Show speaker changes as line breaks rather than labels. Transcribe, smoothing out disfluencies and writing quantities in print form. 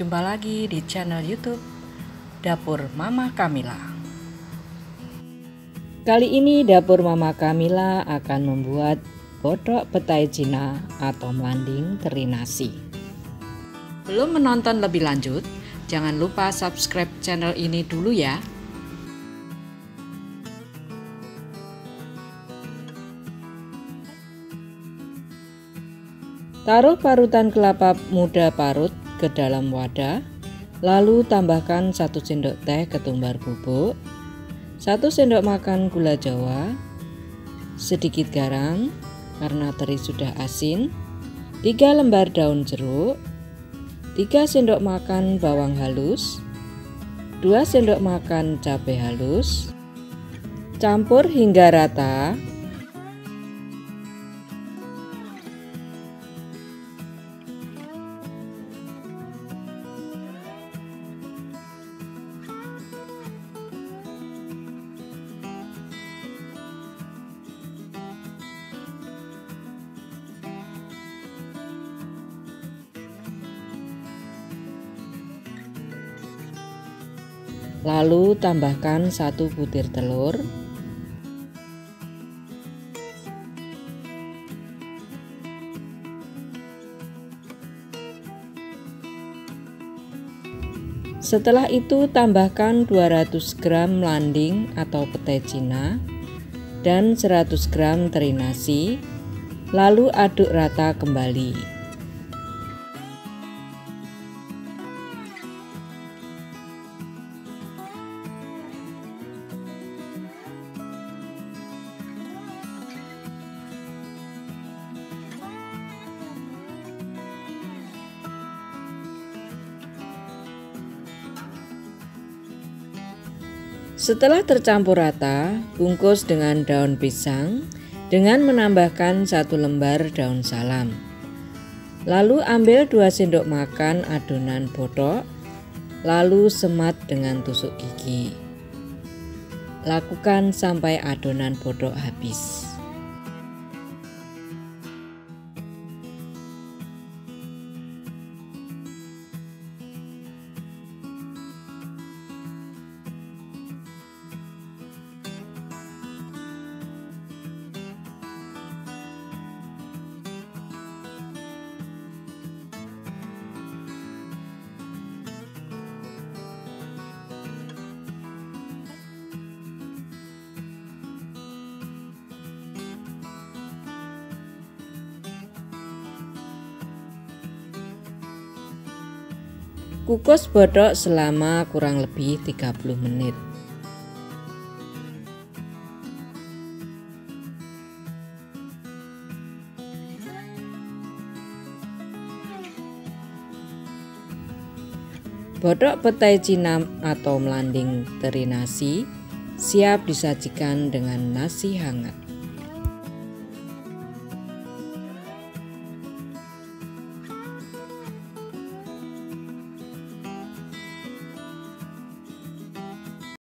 Jumpa lagi di channel YouTube Dapur Mama Kamila. Kali ini Dapur Mama Kamila akan membuat botok petai Cina atau melanding teri nasi. Belum menonton lebih lanjut, jangan lupa subscribe channel ini dulu ya. Taruh parutan kelapa muda parut ke dalam wadah, lalu tambahkan 1 sendok teh ketumbar bubuk, 1 sendok makan gula jawa, sedikit garam karena teri sudah asin, 3 lembar daun jeruk, 3 sendok makan bawang halus, 2 sendok makan cabai halus. Campur hingga rata. Lalu tambahkan 1 butir telur, setelah itu tambahkan 200 gram melanding atau petai Cina dan 100 gram teri nasi, lalu aduk rata kembali. Setelah tercampur rata, bungkus dengan daun pisang dengan menambahkan 1 lembar daun salam. Lalu ambil 2 sendok makan adonan botok, lalu semat dengan tusuk gigi. Lakukan sampai adonan botok habis. Kukus botok selama kurang lebih 30 menit. Botok petai Cina atau melanding teri nasi siap disajikan dengan nasi hangat.